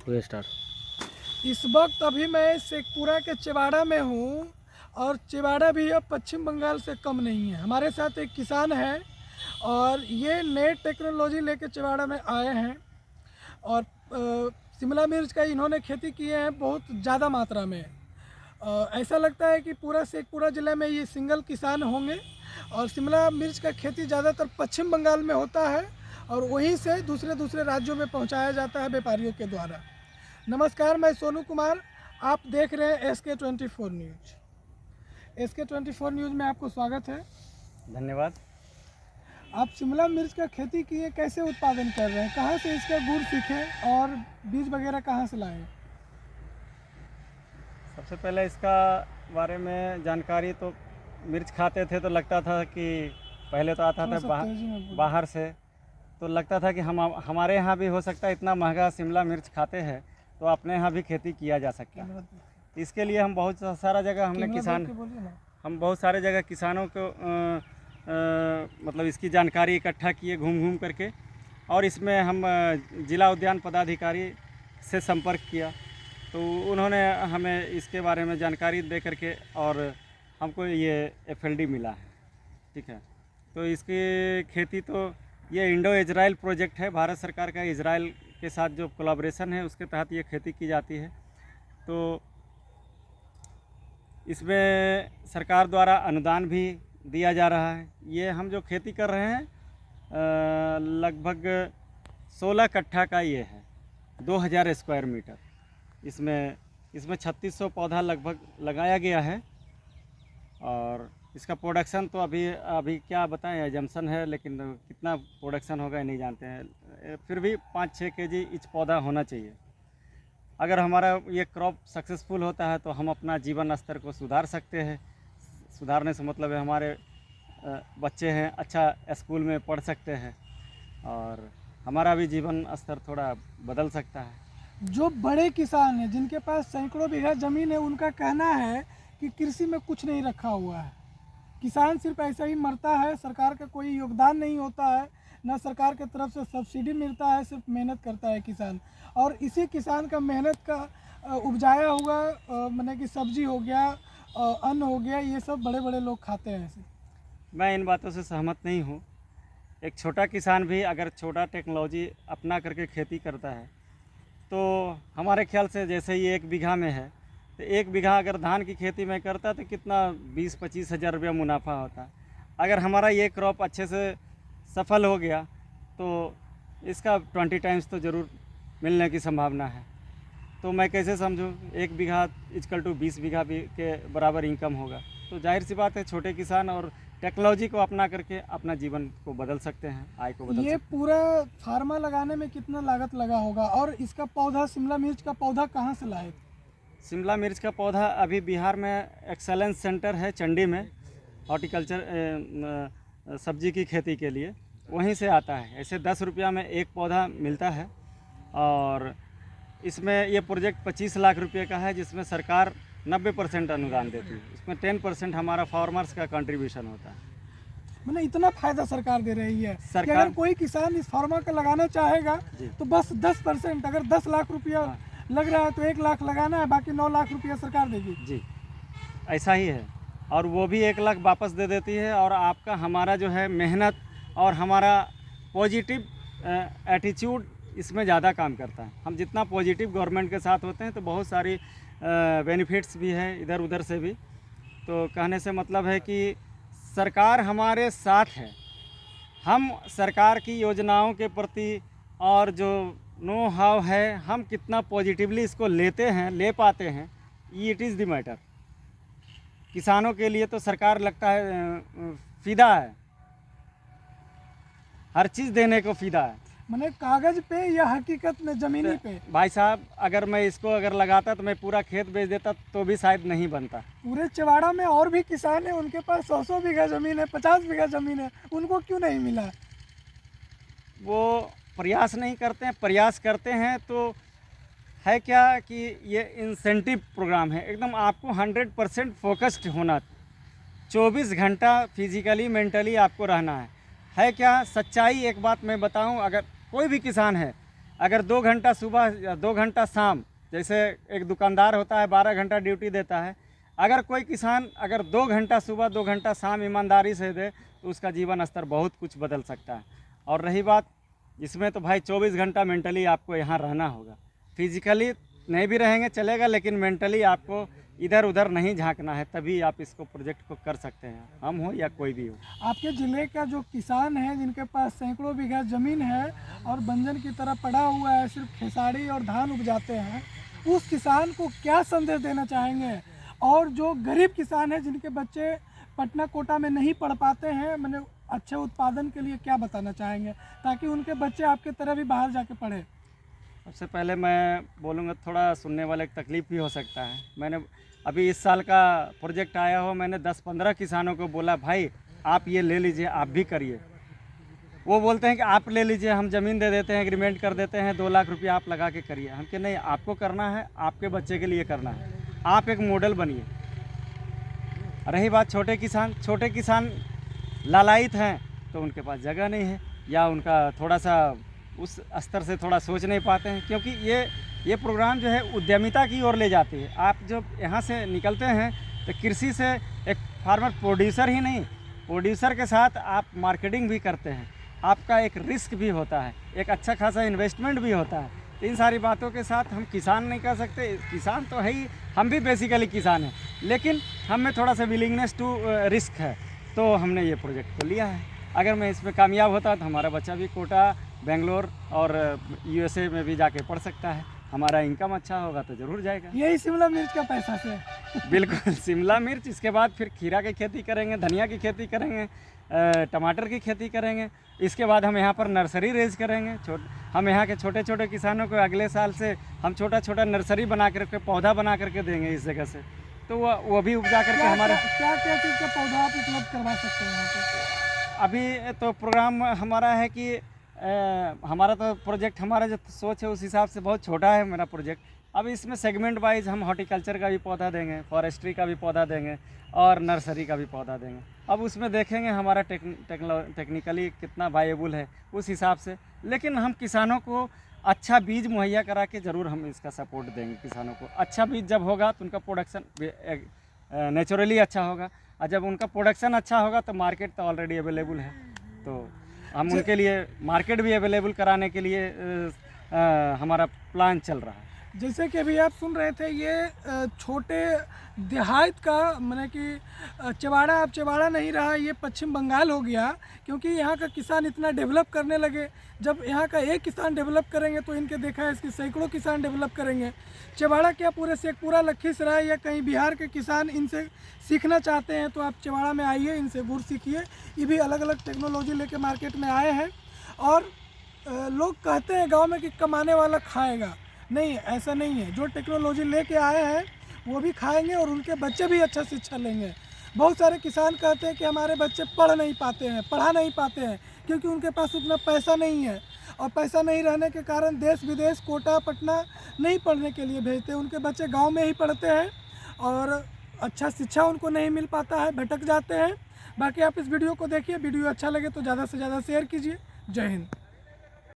हो गया स्टार्ट। इस वक्त अभी मैं शेखपुरा के चिवाड़ा में हूँ और चिवाड़ा भी अब पश्चिम बंगाल से कम नहीं है। हमारे साथ एक किसान है और ये नए टेक्नोलॉजी लेके चिवाड़ा में आए हैं और शिमला मिर्च का इन्होंने खेती किए हैं बहुत ज़्यादा मात्रा में। ऐसा लगता है कि पूरा शेखपुरा ज़िले में ये सिंगल किसान होंगे और शिमला मिर्च का खेती ज़्यादातर पश्चिम बंगाल में होता है और वहीं से दूसरे दूसरे राज्यों में पहुंचाया जाता है व्यापारियों के द्वारा। नमस्कार, मैं सोनू कुमार, आप देख रहे हैं SK24 न्यूज़। SK24 न्यूज़ में आपको स्वागत है। धन्यवाद। आप शिमला मिर्च का खेती किए, कैसे उत्पादन कर रहे हैं, कहाँ से इसका गुण सीखे और बीज वगैरह कहाँ से लाए? सबसे पहले इसका बारे में जानकारी तो मिर्च खाते थे तो लगता था कि पहले तो आता था बाहर से, तो लगता था कि हमारे यहाँ भी हो सकता है, इतना महंगा शिमला मिर्च खाते हैं तो अपने यहाँ भी खेती किया जा सकता है। इसके लिए हम बहुत सारा जगह हम बहुत सारे जगह किसानों को मतलब इसकी जानकारी इकट्ठा किए घूम घूम करके, और इसमें हम जिला उद्यान पदाधिकारी से संपर्क किया तो उन्होंने हमें इसके बारे में जानकारी दे करके और हमको ये FLD मिला है। ठीक है, तो इसकी खेती तो ये इंडो इजराइल प्रोजेक्ट है, भारत सरकार का इजराइल के साथ जो कोलैबोरेशन है उसके तहत ये खेती की जाती है। तो इसमें सरकार द्वारा अनुदान भी दिया जा रहा है। ये हम जो खेती कर रहे हैं लगभग 16 कट्ठा का ये है, 2000 स्क्वायर मीटर। इसमें 3600 पौधा लगभग लगाया गया है और इसका प्रोडक्शन तो अभी क्या बताएं, एजम्पशन है, लेकिन कितना प्रोडक्शन होगा नहीं जानते हैं। फिर भी 5-6 kg ईच पौधा होना चाहिए। अगर हमारा ये क्रॉप सक्सेसफुल होता है तो हम अपना जीवन स्तर को सुधार सकते हैं। सुधारने से मतलब है हमारे बच्चे हैं अच्छा स्कूल में पढ़ सकते हैं और हमारा भी जीवन स्तर थोड़ा बदल सकता है। जो बड़े किसान हैं जिनके पास सैकड़ों बीघा ज़मीन है, उनका कहना है कि कृषि में कुछ नहीं रखा हुआ है, किसान सिर्फ ऐसा ही मरता है, सरकार का कोई योगदान नहीं होता है, ना सरकार की तरफ से सब्सिडी मिलता है, सिर्फ मेहनत करता है किसान। और इसी किसान का मेहनत का उपजाया हुआ माने कि सब्जी हो गया, अन्न हो गया, ये सब बड़े बड़े लोग खाते हैं ऐसे। मैं इन बातों से सहमत नहीं हूँ। एक छोटा किसान भी अगर छोटा टेक्नोलॉजी अपना करके खेती करता है तो हमारे ख्याल से जैसे ये 1 बीघा में है तो 1 बीघा अगर धान की खेती में करता तो कितना 20-25 हज़ार रुपया मुनाफा होता। अगर हमारा ये क्रॉप अच्छे से सफल हो गया तो इसका 20 टाइम्स तो ज़रूर मिलने की संभावना है। तो मैं कैसे समझूं 1 बीघा = 20 बीघा भी के बराबर इनकम होगा। तो जाहिर सी बात है छोटे किसान और टेक्नोलॉजी को अपना करके अपना जीवन को बदल सकते हैं, आय को बदल सकते हैं। ये पूरा फार्मा लगाने में कितना लागत लगा होगा और इसका पौधा, शिमला मिर्च का पौधा कहाँ से लाए? शिमला मिर्च का पौधा अभी बिहार में एक्सेलेंस सेंटर है चंडी में, हॉर्टिकल्चर सब्जी की खेती के लिए, वहीं से आता है। ऐसे 10 रुपया में एक पौधा मिलता है और इसमें ये प्रोजेक्ट 25 लाख रुपये का है, जिसमें सरकार 90% अनुदान देती है। इसमें 10% हमारा फार्मर्स का कंट्रीब्यूशन होता है। मैंने इतना फायदा सरकार दे रही है सरकार, कि अगर कोई किसान इस फार्मा का लगाना चाहेगा तो बस 10%, अगर 10 लाख रुपया लग रहा है तो 1 लाख लगाना है, बाकी 9 लाख रुपया सरकार देगी। जी ऐसा ही है, और वो भी 1 लाख वापस दे देती है। और आपका हमारा जो है मेहनत और हमारा पॉजिटिव एटीट्यूड इसमें ज़्यादा काम करता है। हम जितना पॉजिटिव गवर्नमेंट के साथ होते हैं तो बहुत सारी बेनिफिट्स भी हैं इधर उधर से भी। तो कहने से मतलब है कि सरकार हमारे साथ है। हम सरकार की योजनाओं के प्रति और जो नो हाउ है, हम कितना पॉजिटिवली इसको लेते हैं, ले पाते हैं, इट इज़ द मैटर। किसानों के लिए तो सरकार लगता है फ़िदा है, हर चीज़ देने को फ़िदा है। मैंने कागज पे या हकीकत में ज़मीनी पे? भाई साहब, अगर मैं इसको लगाता तो मैं पूरा खेत बेच देता तो भी शायद नहीं बनता। पूरे चिवाड़ा में और भी किसान हैं, उनके पास 100 बीघा ज़मीन है, 50 बीघा ज़मीन है, उनको क्यों नहीं मिला? वो प्रयास नहीं करते हैं। प्रयास करते हैं तो है क्या कि ये इंसेंटिव प्रोग्राम है, एकदम आपको 100% फोकस्ड होना, 24 घंटा फिजिकली मेंटली आपको रहना है क्या। सच्चाई एक बात मैं बताऊं, अगर कोई भी किसान है अगर 2 घंटा सुबह या 2 घंटा शाम, जैसे एक दुकानदार होता है 12 घंटा ड्यूटी देता है, अगर कोई किसान अगर 2 घंटा सुबह 2 घंटा शाम ईमानदारी से दे तो उसका जीवन स्तर बहुत कुछ बदल सकता है। और रही बात इसमें तो भाई 24 घंटा मेंटली आपको यहाँ रहना होगा। फिजिकली नहीं भी रहेंगे चलेगा, लेकिन मेंटली आपको इधर उधर नहीं झांकना है, तभी आप इसको प्रोजेक्ट को कर सकते हैं, हम हो या कोई भी हो। आपके ज़िले का जो किसान है जिनके पास सैकड़ों बीघा ज़मीन है और बंजर की तरह पड़ा हुआ है, सिर्फ खेसारी और धान उपजाते हैं, उस किसान को क्या संदेश देना चाहेंगे? और जो गरीब किसान है जिनके बच्चे पटना कोटा में नहीं पढ़ पाते हैं, मैंने अच्छे उत्पादन के लिए क्या बताना चाहेंगे ताकि उनके बच्चे आपके तरह भी बाहर जाके पढ़े? सबसे पहले मैं बोलूँगा, थोड़ा सुनने वाले को तकलीफ़ भी हो सकता है। मैंने अभी इस साल का प्रोजेक्ट आया हो, मैंने 10-15 किसानों को बोला भाई आप ये ले लीजिए, आप भी करिए। वो बोलते हैं कि आप ले लीजिए, हम ज़मीन दे देते हैं, एग्रीमेंट कर देते हैं, 2 लाख रुपया आप लगा के करिए। हम कहे नहीं, आपको करना है, आपके बच्चे के लिए करना है, आप एक मॉडल बनिए। रही बात छोटे किसान लालायित हैं तो उनके पास जगह नहीं है, या उनका थोड़ा सा उस स्तर से थोड़ा सोच नहीं पाते हैं, क्योंकि ये प्रोग्राम जो है उद्यमिता की ओर ले जाती है। आप जब यहाँ से निकलते हैं तो कृषि से एक फार्मर प्रोड्यूसर ही नहीं, प्रोड्यूसर के साथ आप मार्केटिंग भी करते हैं, आपका एक रिस्क भी होता है, एक अच्छा खासा इन्वेस्टमेंट भी होता है। तो इन सारी बातों के साथ हम किसान नहीं कह सकते, किसान तो है ही, हम भी बेसिकली किसान हैं, लेकिन हम में थोड़ा सा विलिंगनेस टू रिस्क है, तो हमने ये प्रोजेक्ट को लिया है। अगर मैं इसमें कामयाब होता तो हमारा बच्चा भी कोटा, बेंगलोर और USA में भी जाके पढ़ सकता है। हमारा इनकम अच्छा होगा तो ज़रूर जाएगा। यही शिमला मिर्च का पैसा से बिल्कुल, शिमला मिर्च, इसके बाद फिर खीरा की खेती करेंगे, धनिया की खेती करेंगे, टमाटर की खेती करेंगे। इसके बाद हम यहाँ पर नर्सरी रेज करेंगे। हम यहाँ के छोटे छोटे किसानों को अगले साल से हम छोटा नर्सरी बना करके, पौधा बना करके देंगे इस जगह से, तो वो भी उपजा करके हमारे क्या चीज़ का पौधा आप उपलब्ध करवा सकते हैं यहाँ पे? अभी तो प्रोग्राम हमारा है कि हमारा तो प्रोजेक्ट, हमारा जो सोच है उस हिसाब से बहुत छोटा है मेरा प्रोजेक्ट। अब इसमें सेगमेंट वाइज हम हॉर्टिकल्चर का भी पौधा देंगे, फॉरेस्ट्री का भी पौधा देंगे और नर्सरी का भी पौधा देंगे। अब उसमें देखेंगे हमारा टेक्निकली कितना वायेबल है उस हिसाब से, लेकिन हम किसानों को अच्छा बीज मुहैया करा के ज़रूर हम इसका सपोर्ट देंगे। किसानों को अच्छा बीज जब होगा तो उनका प्रोडक्शन नेचुरली अच्छा होगा, और जब उनका प्रोडक्शन अच्छा होगा तो मार्केट तो ऑलरेडी अवेलेबल है, तो हम उनके लिए मार्केट भी अवेलेबल कराने के लिए हमारा प्लान चल रहा है। जैसे कि अभी आप सुन रहे थे, ये छोटे देहात का माने कि चवाड़ा अब चवाड़ा नहीं रहा, ये पश्चिम बंगाल हो गया, क्योंकि यहाँ का किसान इतना डेवलप करने लगे। जब यहाँ का एक किसान डेवलप करेंगे तो इनके देखा है इसके सैकड़ों किसान डेवलप करेंगे। चवाड़ा क्या, पूरे शेखपुरा, लखीसराय या कहीं बिहार के किसान इनसे सीखना चाहते हैं तो आप चवाड़ा में आइए, इनसे गुड़ सीखिए। ये भी अलग अलग टेक्नोलॉजी लेके मार्केट में आए हैं। और लोग कहते हैं गाँव में कि कमाने वाला खाएगा, नहीं, ऐसा नहीं है। जो टेक्नोलॉजी लेके आए हैं वो भी खाएंगे और उनके बच्चे भी अच्छा शिक्षा लेंगे। बहुत सारे किसान कहते हैं कि हमारे बच्चे पढ़ा नहीं पाते हैं क्योंकि उनके पास उतना पैसा नहीं है, और पैसा नहीं रहने के कारण देश विदेश, कोटा, पटना नहीं पढ़ने के लिए भेजते हैं। उनके बच्चे गांव में ही पढ़ते हैं और अच्छा शिक्षा उनको नहीं मिल पाता है, भटक जाते हैं। बाकी आप इस वीडियो को देखिए, वीडियो अच्छा लगे तो ज़्यादा से ज़्यादा शेयर कीजिए। जय हिंद।